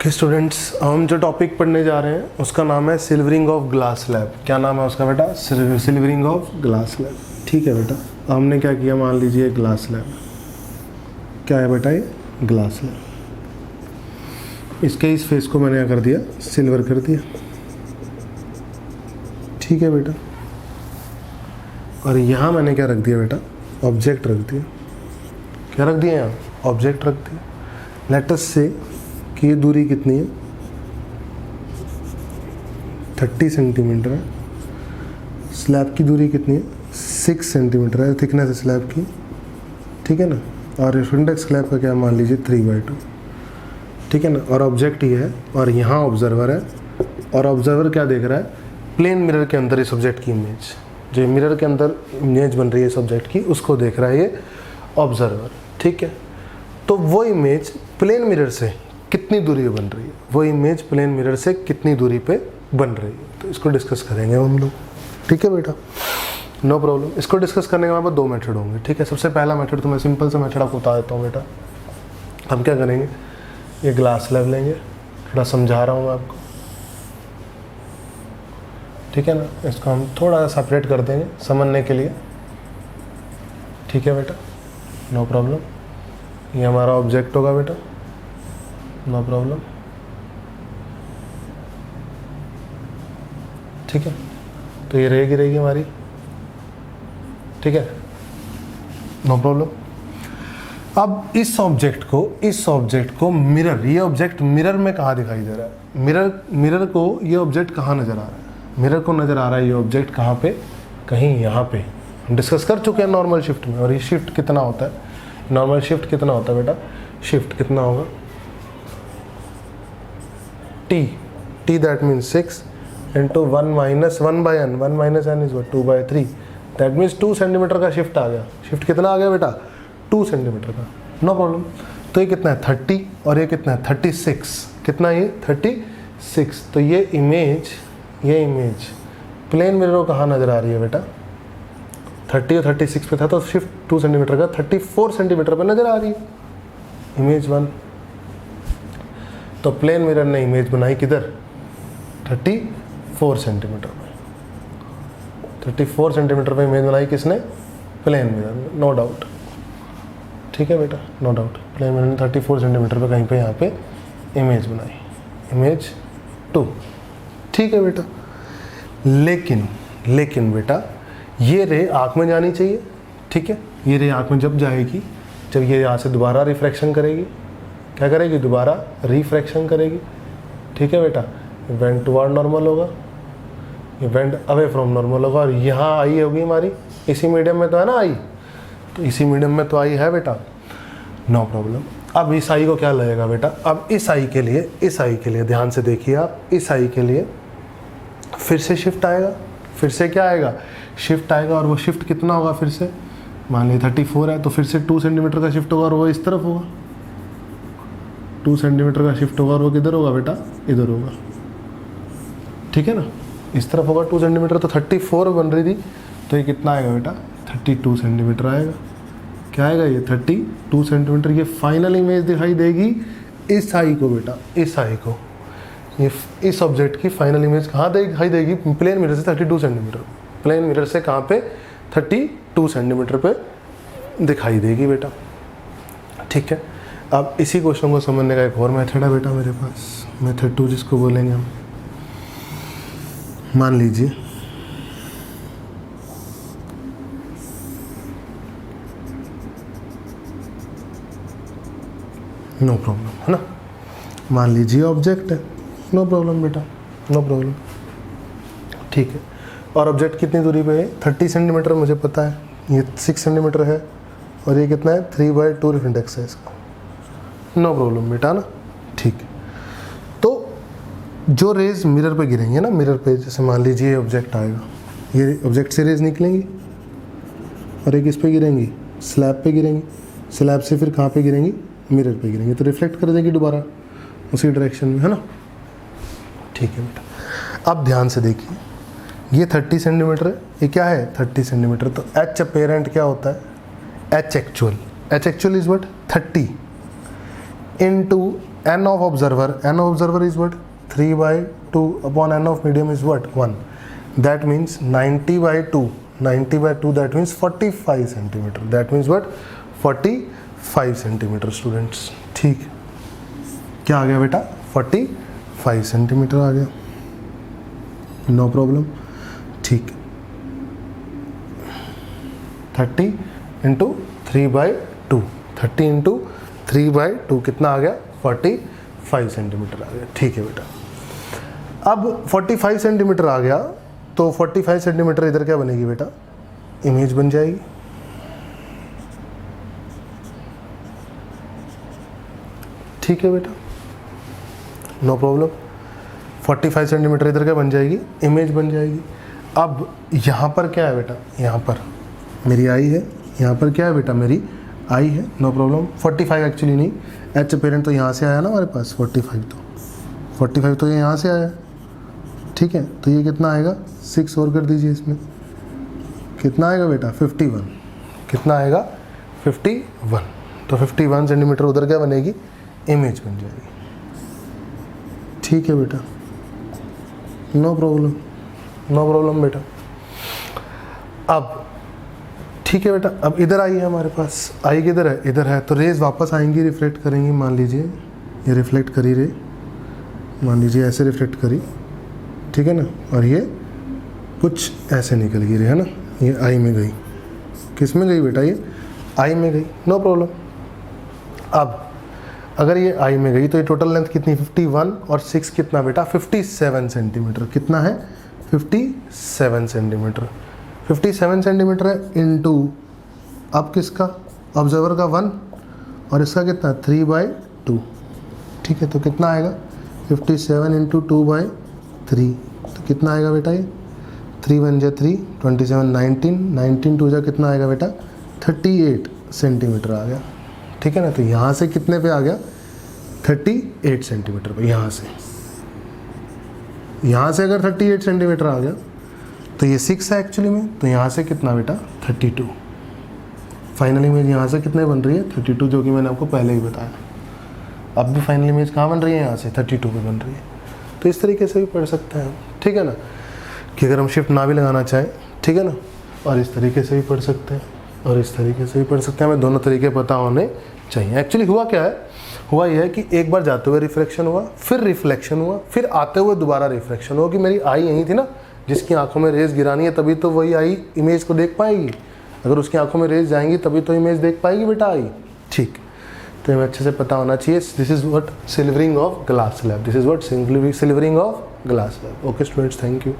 Okay students, हम जो topic पढ़ने जा रहे हैं उसका नाम है सिल्वरिंग ऑफ ग्लास स्लैब। क्या नाम है उसका बेटा? Silvering of glass slab. ठीक है बेटा, हमने क्या किया, मान लीजिए ग्लास स्लैब। क्या है बेटा? ये ग्लास स्लैब। इसके इस फेस को मैंने क्या कर दिया, सिल्वर कर दिया। ठीक है बेटा, और यहाँ मैंने क्या रख दिया बेटा, ऑब्जेक्ट रख दिया। क्या रख दिया यहाँ? ऑब्जेक्ट रख दिया। लेट अस से कि ये दूरी कितनी है, 30 सेंटीमीटर है। स्लैब की दूरी कितनी है, 6 सेंटीमीटर है थिकनेस है स्लैब की। ठीक है ना, और इंडेक्स स्लैब का क्या मान लीजिए 3/2। ठीक है ना, और ऑब्जेक्ट ये है और यहाँ ऑब्जर्वर है, और ऑब्जर्वर क्या देख रहा है, प्लेन मिरर के अंदर इस ऑब्जेक्ट की इमेज, जो मिरर के अंदर इमेज बन रही है इस ऑब्जेक्ट की, उसको देख रहा है ये ऑब्जर्वर। ठीक है, तो वो इमेज प्लेन मिरर से कितनी दूरी पे बन रही है, वो इमेज प्लेन मिरर से कितनी दूरी पे बन रही है, तो इसको डिस्कस करेंगे हम लोग। ठीक है बेटा, नो प्रॉब्लम। इसको डिस्कस करने के हमारे पास 2 मेथड होंगे। ठीक है, सबसे पहला मेथड तो मैं सिंपल सा मेथड आपको बता देता हूँ बेटा। हम क्या करेंगे, ये ग्लास स्लैब लेंगे, थोड़ा समझा रहा हूँ मैं आपको। ठीक है ना, इसको हम थोड़ा सा सेपरेट कर देंगे समझने के लिए। ठीक है बेटा, नो प्रॉब्लम। ये हमारा ऑब्जेक्ट होगा बेटा, नो प्रॉब्लम। ठीक है, तो ये रहेगी हमारी। ठीक है, नो प्रॉब्लम। अब इस ऑब्जेक्ट को मिरर, ये ऑब्जेक्ट मिरर में कहाँ दिखाई दे रहा है, मिरर को ये ऑब्जेक्ट कहाँ नज़र आ रहा है, मिरर को नज़र आ रहा है ये ऑब्जेक्ट कहाँ पे, कहीं यहाँ पे। हम डिस्कस कर चुके हैं नॉर्मल शिफ्ट में। और ये शिफ्ट कितना होता है, नॉर्मल शिफ्ट कितना होता है बेटा, शिफ्ट कितना होगा, t that means 6 into 1 minus 1/n, 1 minus n is what, 2/3। That means 2 centimetre का शिफ्ट आ गया। शिफ्ट कितना आ गया बेटा, 2 सेंटीमीटर का, नो प्रॉब्लम। तो ये कितना है 30, और ये कितना है 36। कितना ये 36। तो ये इमेज प्लेन मिरर को कहाँ नज़र आ रही है बेटा, 30 और 36 पे था, तो शिफ्ट 2 सेंटीमीटर का 34 सेंटीमीटर पे नज़र आ रही है इमेज 1। तो प्लेन मिरर ने इमेज बनाई किधर, 34 सेंटीमीटर पे। 34 सेंटीमीटर पे इमेज बनाई किसने, प्लेन मिरर ने, नो डाउट। ठीक है बेटा, नो डाउट। प्लेन मिरर ने 34 सेंटीमीटर पे कहीं पे यहाँ पे इमेज बनाई, इमेज 2। ठीक है बेटा, लेकिन बेटा ये रे आँख में जानी चाहिए। ठीक है, ये रे आँख में जब जाएगी, जब ये यहाँ से दोबारा रिफ्रैक्शन करेगी, क्या करेगी, दोबारा रिफ्रैक्शन करेगी। ठीक है बेटा, वेंट टुवर्ड नॉर्मल होगा, ये वेंट अवे फ्रॉम नॉर्मल होगा, और यहाँ आई होगी हमारी, इसी मीडियम में तो है ना आई, तो इसी मीडियम में तो आई है बेटा, नो प्रॉब्लम। अब इस आई को क्या लगेगा बेटा, अब इस आई के लिए ध्यान से देखिए आप, इस आई के लिए फिर से शिफ्ट आएगा, फिर से क्या आएगा, शिफ्ट आएगा। और वो शिफ्ट कितना होगा, फिर से मान लीजिए 34 है, तो फिर से 2 सेंटीमीटर का शिफ्ट होगा, और वो इस तरफ होगा, 2 सेंटीमीटर का शिफ्ट होगा, और वो किधर होगा बेटा, इधर होगा। ठीक है ना, इस तरफ होगा 2 सेंटीमीटर, तो 34 बन रही थी, तो ये कितना आएगा बेटा, 32 सेंटीमीटर आएगा। क्या आएगा ये 32 सेंटीमीटर। ये फाइनल इमेज दिखाई देगी इस आई को बेटा, इस आई को, ये इस ऑब्जेक्ट की फाइनल इमेज कहाँ दिखाई देगी, प्लेन मिरर से 32 सेंटीमीटर, प्लेन मिरर से कहाँ पे, 32 सेंटीमीटर पे दिखाई देगी बेटा। ठीक है, अब इसी क्वेश्चन को समझने का एक और मेथड है बेटा मेरे पास, मेथड 2 जिसको बोलेंगे हम। मान लीजिए नो प्रॉब्लम, है ना, मान लीजिए ऑब्जेक्ट है, नो प्रॉब्लम बेटा, नो प्रॉब्लम। ठीक है, और ऑब्जेक्ट कितनी दूरी पे है, 30 सेंटीमीटर मुझे पता है, ये 6 सेंटीमीटर है, और ये कितना है 3/2 इंडेक्स है इसका, नो प्रॉब्लम बेटा ना। ठीक है, तो जो रेज मिरर पे गिरेंगे ना, मिरर पे जैसे मान लीजिए ये ऑब्जेक्ट आएगा, ये ऑब्जेक्ट से रेज निकलेंगी, और एक इस पे गिरेंगी, स्लैब पे गिरेंगी, स्लैब से फिर कहाँ पे गिरेंगी, मिरर पे गिरेंगी, तो रिफ्लेक्ट कर देगी दोबारा उसी डायरेक्शन में, है ना। ठीक है बेटा, अब ध्यान से देखिए, ये 30 सेंटीमीटर है, ये क्या है 30 सेंटीमीटर, तो एच अपेरेंट क्या होता है, H actual is what 30 into n of observer is what? 3/2 upon n of medium is what? 1. That means 90/2 that means 45 centimetre. That means what? 45 centimetre students. ठीक, क्या आ गया बेटा? 45 सेंटीमीटर आ गया, नो प्रॉब्लम. ठीक, 30 into 3/2, 30 into 3/2 कितना आ गया? 45 centimetre आ गया. ठीक है बेटा. अब 45 सेंटीमीटर आ गया तो 45 सेंटीमीटर इधर क्या बनेगी बेटा? इमेज बन जाएगी. ठीक है बेटा, नो प्रॉब्लम. 45 सेंटीमीटर इधर क्या बन जाएगी? इमेज बन जाएगी. अब यहाँ पर क्या है बेटा? यहाँ पर मेरी आई है, यहाँ पर क्या है बेटा? मेरी आई है, नो प्रॉब्लम. 45 एक्चुअली नहीं, एच पेरेंट तो यहाँ से आया ना हमारे पास. 45 तो ये यहाँ से आया. ठीक है, तो ये कितना आएगा? 6 और कर दीजिए इसमें. कितना आएगा बेटा? 51. कितना आएगा? 51. तो 51 सेंटीमीटर उधर क्या बनेगी? इमेज बन जाएगी. ठीक है बेटा, नो प्रॉब्लम बेटा. अब ठीक है बेटा, अब इधर आई है हमारे पास. आई किधर है? इधर है. तो रेज वापस आएंगी, रिफ्लेक्ट करेंगी. मान लीजिए ये रिफ्लेक्ट करी रे, मान लीजिए ऐसे रिफ्लेक्ट करी, ठीक है ना, और ये कुछ ऐसे निकल गई रे, है ना. ये आई में गई. किस में गई बेटा? ये आई में गई, नो प्रॉब्लम. अब अगर ये आई में गई तो ये टोटल लेंथ कितनी? 51 और 6 कितना बेटा? 57 सेंटीमीटर. कितना है? 57 सेंटीमीटर. 57 सेंटीमीटर है इनटू, अब किसका? ऑब्जर्वर का 1 और इसका कितना? 3/2. ठीक है, तो कितना आएगा? 57 इंटू 2/3. तो कितना आएगा बेटा? ये 3 1 जा 3, 27 19 2 जा कितना आएगा बेटा? 38 सेंटीमीटर आ गया. ठीक है ना. तो यहाँ से कितने पे आ गया? 38 सेंटीमीटर पे. यहाँ से अगर 38 सेंटीमीटर आ गया तो ये 6 है एक्चुअली में. तो यहाँ से कितना बेटा? 32. फाइनल इमेज यहाँ से कितने बन रही है? 32, जो कि मैंने आपको पहले ही बताया. अब भी फाइनल इमेज कहाँ बन रही है? यहाँ से 32 पे बन रही है. तो इस तरीके से भी पढ़ सकते हैं, ठीक है ना, कि अगर हम शिफ्ट ना भी लगाना चाहें, ठीक है ना, और इस तरीके से भी पढ़ सकते हैं और इस तरीके से भी पढ़ सकते हैं. हमें दोनों तरीके पता होने चाहिए. एक्चुअली हुआ क्या है? हुआ यह है कि एक बार जाते हुए रिफ्लेक्शन हुआ, फिर रिफ्लेक्शन हुआ, फिर आते हुए दोबारा रिफ्लेक्शन हुआ. कि मेरी आई यहीं थी ना, जिसकी आंखों में रेज गिरानी है तभी तो वही आई इमेज को देख पाएगी. अगर उसकी आंखों में रेज जाएंगी तभी तो इमेज देख पाएगी बेटा आई. ठीक, तो हमें अच्छे से पता होना चाहिए. This is what silvering of glass slab. This is what silvering of glass slab. Okay students, thank you.